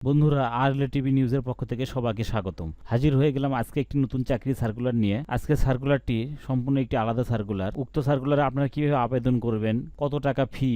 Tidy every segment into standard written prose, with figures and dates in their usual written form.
বন্ধুরা আরএলএ টিভি নিউজের পক্ষ থেকে সবাইকে স্বাগতম। হাজির হয়ে গেলাম আজকে একটি নতুন চাকরি সার্কুলার নিয়ে। আজকে সার্কুলারটি সম্পূর্ণ একটি আলাদা সার্কুলার। উক্ত সার্কুলারে আপনারা কিভাবে আবেদন করবেন, কত টাকা ফি,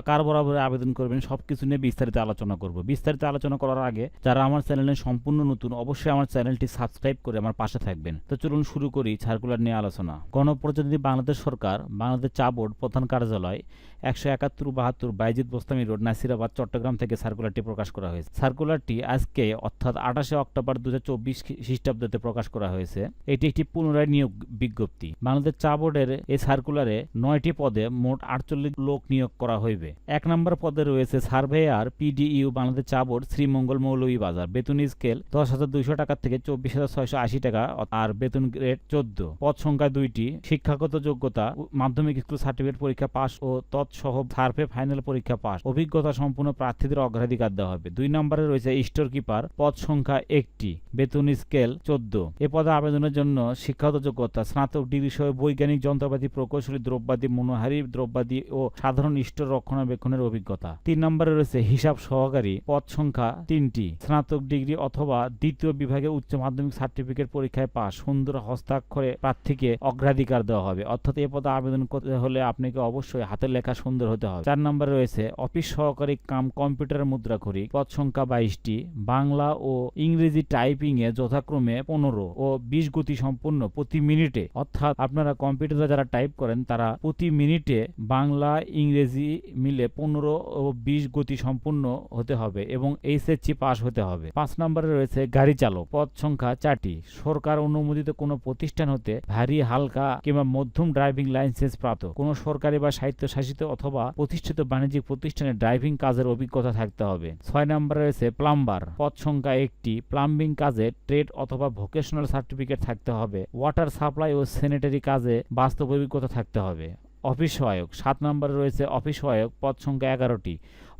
কার বরাবরে আবেদন করবেন, সবকিছু নিয়ে বিস্তারিত আলোচনা করব। বিস্তারিত আলোচনা করার আগে যারা আমার চ্যানেলে সম্পূর্ণ নতুন, অবশ্যই আমার চ্যানেলটি সাবস্ক্রাইব করে আমার পাশে থাকবেন। তো চলুন শুরু করি সার্কুলার নিয়ে আলোচনা। গণপ্রজাতন্ত্রী বাংলাদেশ সরকার, বাংলাদেশ চা বোর্ড, প্রধান কার্যালয়, 171-72 বাইজিদ বোস্তামি রোড, নাসিরাবাদ, চট্টগ্রাম থেকে সার্কুলারটি প্রকাশ করা হয়েছে। সার্কুলারটি আজকে অর্থাৎ 28 অক্টোবর 2024 খ্রিস্টাব্দে প্রকাশ করা হয়েছে। এটি একটি পুনরায় নিয়োগ বিজ্ঞপ্তি। বাংলাদেশ চা বোর্ডের এই সার্কুলারে 9টি পদে মোট 48 লোক নিয়োগ করা হইবে। 1 নম্বর পদে রয়েছে সার্ভেয়ার, পিডিইউ, বাংলাদেশ চা বোর্ড, শ্রীমঙ্গল, মৌলভীবাজার। বেতন স্কেল 10,200 টাকা থেকে 24,680 টাকা, আর বেতন গ্রেড 14। পদ সংখ্যা 2টি। শিক্ষাগত যোগ্যতা মাধ্যমিক স্কুল সার্টিফিকেট পরীক্ষা পাস ও তৎসহ সার্ভে ফাইনাল পরীক্ষা পাস। অভিজ্ঞতা সম্পূর্ণ প্রার্থীদের অগ্রাধিকার দেওয়া হবে। 2 নম্বরে রয়েছে স্টোর কিপার, পদ সংখ্যা 1টি, বেতন স্কেল 14। এ পদে আবেদনের জন্য শিক্ষাগত যোগ্যতা স্নাতক ডিগ্রি সহ বৈজ্ঞানিক যন্ত্রপাতি, প্রকৌশলী দ্রব্যাদি, মনোহারী দ্রব্যাদি ও সাধারণ স্টোর রক্ষণাবেক্ষণের অভিজ্ঞতা। 3 নম্বরে রয়েছে হিসাব সহকারী, পদ সংখ্যা 3টি, স্নাতক ডিগ্রি অথবা দ্বিতীয় বিভাগে উচ্চ মাধ্যমিক সার্টিফিকেট পরীক্ষায় পাস। সুন্দর হস্তাক্ষরে প্রার্থীকে অগ্রাধিকার দেওয়া হবে। অর্থাৎ এ পদে আবেদন করতে হলে আপনাকে অবশ্যই হাতের লেখা সুন্দর হতে হবে। 4 নম্বরে রয়েছে অফিস সহকারী কাম কম্পিউটার মুদ্রাক্ষরী, পদ সংখ্যা 22টি, বাংলা ও ইংরেজি টাইপিং এ যথাক্রমে 15 ও 20 গতি সম্পন্ন প্রতি মিনিটে। অর্থাৎ আপনারা কম্পিউটারে যারা টাইপ করেন তারা প্রতি মিনিটে বাংলা ইংরেজি মিলে 15 ও 20 গতি সম্পন্ন হতে হবে এবং এইচএসসি পাস হতে হবে। 5 নম্বরে রয়েছে গাড়ি চালক, পদ সংখ্যা 4টি, সরকার অনুমোদিত কোনো প্রতিষ্ঠান হতে ভারী, হালকা কিংবা মধ্যম ড্রাইভিং লাইসেন্স প্রাপ্ত কোনো সরকারি বা স্বায়ত্তশাসিত অথবা প্রতিষ্ঠিত বাণিজ্যিক প্রতিষ্ঠানে ড্রাইভিং কাজের অভিজ্ঞতা থাকতে হবে। 6 নম্বরে রয়েছে প্লাম্বার, পদ সংখ্যা 1টি, প্লাম্বিং কাজে ট্রেড অথবা ভোকেশনাল সার্টিফিকেট থাকতে হবে। ওয়াটার সাপ্লাই ও স্যানিটারি কাজে বাস্তব অভিজ্ঞতা থাকতে হবে। অফিস সহায়ক, 7 নম্বরে রয়েছে অফিস সহায়ক, পদ সংখ্যা 11টি,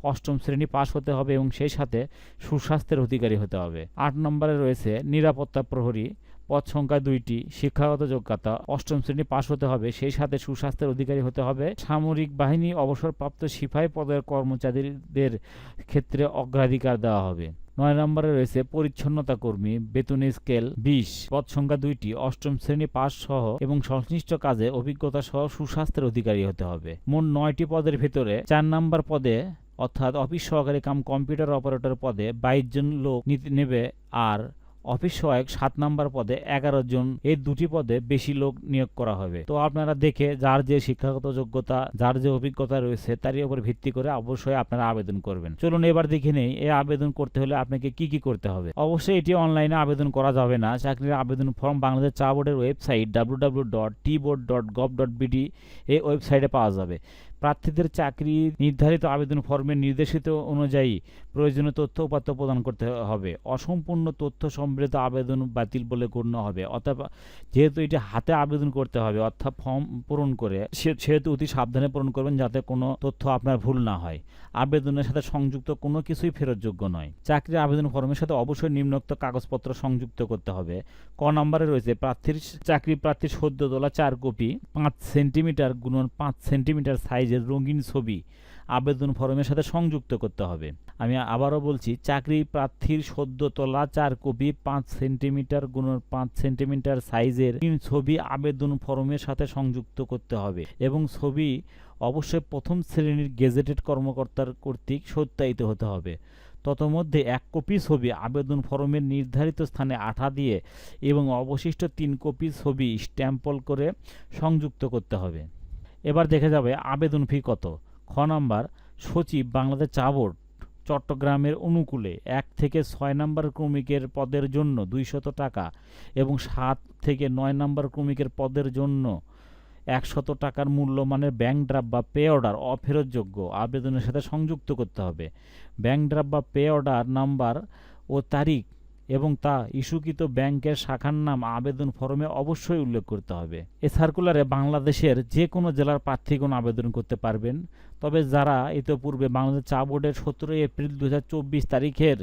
8ম শ্রেণী পাস হতে হবে এবং সেই সাথে সুস্বাস্থ্যের অধিকারী হতে হবে। 8 নম্বরে রয়েছে নিরাপত্তা প্রহরী, পদ সংখ্যা 2টি, শিক্ষাগত যোগ্যতা 8ম শ্রেণী পাস হতে হবে, সেই সাথে সুস্বাস্থ্যের অধিকারী হতে হবে। সামরিক বাহিনী অবসরপ্রাপ্ত সিপাহী পদের কর্মচারীদের ক্ষেত্রে অগ্রাধিকার দেওয়া হবে। 9 নম্বরে রয়েছে পরিচ্ছন্নতা কর্মী, বেতন স্কেল 20, পদ সংখ্যা 2টি, 8ম শ্রেণী পাস সহ এবং সংশ্লিষ্ট কাজে অভিজ্ঞতা সহ সুস্বাস্থ্যের অধিকারী হতে হবে। মোট 9টি পদের ভিতরে 4 নম্বর পদে অর্থাৎ অফিস সহকারী কাম কম্পিউটার অপারেটর পদে 22 জন লোক নেবে, আর অফিস সহায়ক 7 নম্বর পদে 11 জন। এই 2টি পদে বেশি লোক নিয়োগ করা হবে। তো আপনারা দেখে যার যে শিক্ষাগত যোগ্যতা, যার যে অভিজ্ঞতা রয়েছে তার উপর ভিত্তি করে অবশ্যই আপনারা আবেদন করবেন। চলুন এবার দেখে নেই এই আবেদন করতে হলে আপনাকে কি কি করতে হবে। অবশ্যই এটি অনলাইনে আবেদন করা যাবে না। চাকরির আবেদন ফর্ম বাংলাদেশ চা বোর্ডের ওয়েবসাইট www.tboard.gov.bd এই ওয়েবসাইটে পাওয়া যাবে। প্রার্থীদের চাকরি নির্ধারিত আবেদন ফর্মের নির্দেশিত অনুযায়ী প্রয়োজনীয় তথ্য উপাত্ত প্রদান করতে হবে। অসম্পূর্ণ তথ্য সমৃদ্ধ আবেদন বাতিল বলে গণ্য হবে। অর্থাৎ যেহেতু এটি হাতে আবেদন করতে হবে, অর্থাৎ ফর্ম পূরণ করে, সেহেতু অতি সাবধানে পূরণ করবেন যাতে কোনো তথ্য আপনার ভুল না হয়। আবেদনের সাথে সংযুক্ত কোনো কিছুই ফেরতযোগ্য নয়। চাকরির আবেদন ফর্মের সাথে অবশ্যই নিম্নোক্ত কাগজপত্র সংযুক্ত করতে হবে। ক নম্বরে রয়েছে প্রার্থীর সদ্য তোলা 4 কপি 5 সেন্টিমিটার × 5 সেন্টিমিটার সাইজের রঙিন ছবি আবেদন ফর্মের সাথে সংযুক্ত করতে হবে। আমি আবারও বলছি, চাকরি প্রার্থীর সদ্য তোলা 4 কপি 5 সেন্টিমিটার × 5 সেন্টিমিটার সাইজের ছবি আবেদন ফর্মের সাথে সংযুক্ত করতে হবে এবং ছবি অবশ্যই প্রথম শ্রেণীর গেজেটেড কর্মকর্তার কর্তৃক সত্যায়িত হতে হবে। ততমধ্যে 1 কপি ছবি আবেদন ফর্মের নির্ধারিত স্থানে আঠা দিয়ে এবং অবশিষ্ট 3 কপি ছবি স্ট্যাম্পল করে সংযুক্ত করতে হবে। এবার দেখে যাবে আবেদন ফি কত। খ নম্বর, সচিব, বাংলাদেশ চা বোর্ড, চট্টগ্রামের অনুকূলে 1 থেকে 6 নম্বর ক্রমিকের পদের জন্য 200 টাকা এবং 7 থেকে 9 নম্বর ক্রমিকের পদের জন্য 100 টাকার মূল্যমানের ব্যাংক ড্রাফট বা পে অর্ডার অফেরতযোগ্য আবেদনের সাথে সংযুক্ত করতে হবে। ব্যাংক ড্রাফট বা পে অর্ডার নাম্বার ও তারিখ এবং তা ইস্যুকৃত ব্যাংকের শাখার নাম আবেদন ফর্মে অবশ্যই উল্লেখ করতে হবে। এ সার্কুলারে বাংলাদেশের যে কোনো জেলার প্রার্থীগণ আবেদন করতে পারবেন। তবে যারা ইতিপূর্বে বাংলাদেশ চা বোর্ডের 17 এপ্রিল 2024 তারিখের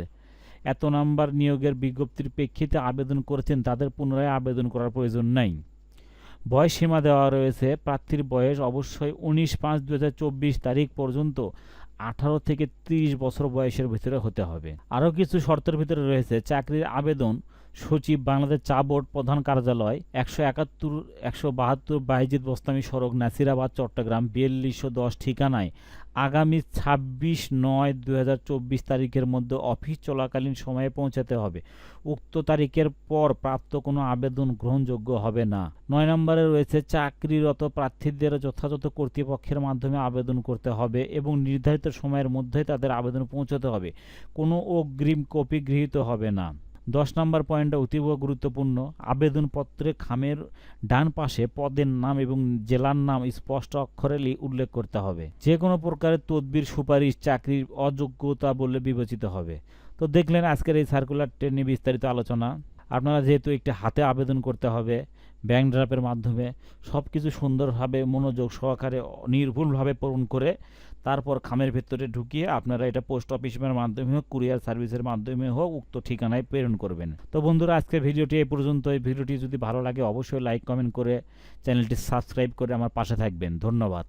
এত নাম্বার নিয়োগের বিজ্ঞপ্তির প্রেক্ষিতে আবেদন করেছেন তাদের পুনরায় আবেদন করার প্রয়োজন নাই। বয়স সীমা দেওয়া রয়েছে। প্রার্থীর বয়স অবশ্যই 19/5/2024 তারিখ পর্যন্ত 18 থেকে 30 বছর বয়সের ভিতরে হতে হবে। আরও কিছু শর্তের ভিতরে রয়েছে চাকরির আবেদন সচিব, বাংলাদেশ চা বোর্ড, প্রধান কার্যালয়, 171-172 বাহিজিদ বোস্তামি সড়ক, নাসিরাবাদ, চট্টগ্রাম 4210 ঠিকানায় আগামী 26/9/2024 তারিখের মধ্যে অফিস চলাকালীন সময়ে পৌঁছাতে হবে। উক্ত তারিখের পর প্রাপ্ত কোনো আবেদন গ্রহণযোগ্য হবে না। 9 নম্বরে রয়েছে চাকরিরত প্রার্থীদের যথাযথ কর্তৃপক্ষের মাধ্যমে আবেদন করতে হবে এবং নির্ধারিত সময়ের মধ্যে তাদের আবেদন পৌঁছাতে হবে। কোনো অগ্রিম কপি গৃহীত হবে না। 10 নম্বর পয়েন্টটা অতীব গুরুত্বপূর্ণ। আবেদনপত্রে খামের ডান পাশে পদের নাম এবং জেলার নাম স্পষ্ট অক্ষরে উল্লেখ করতে হবে। যে কোনো প্রকারের তদবির, সুপারিশ চাকরির অযোগ্যতা বলে বিবেচিত হবে। তো দেখলেন আজকের এই সার্কুলারটি নিয়ে বিস্তারিত আলোচনা। আপনারা যেহেতু একটি হাতে আবেদন করতে হবে ব্যাংক ড্রাফের মাধ্যমে, সব কিছু সুন্দরভাবে মনোযোগ সহকারে নির্ভুলভাবে পূরণ করে তারপর খামের ভেতরে ঢুকিয়ে আপনারা এটা পোস্ট অফিসের মাধ্যমে হোক, কুরিয়ার সার্ভিসের মাধ্যমে হোক উক্ত ঠিকানায় প্রেরণ করবেন। তো বন্ধুরা, আজকের ভিডিওটি এই পর্যন্ত। এই ভিডিওটি যদি ভালো লাগে অবশ্যই লাইক, কমেন্ট করে চ্যানেলটি সাবস্ক্রাইব করে আমার পাশে থাকবেন। ধন্যবাদ।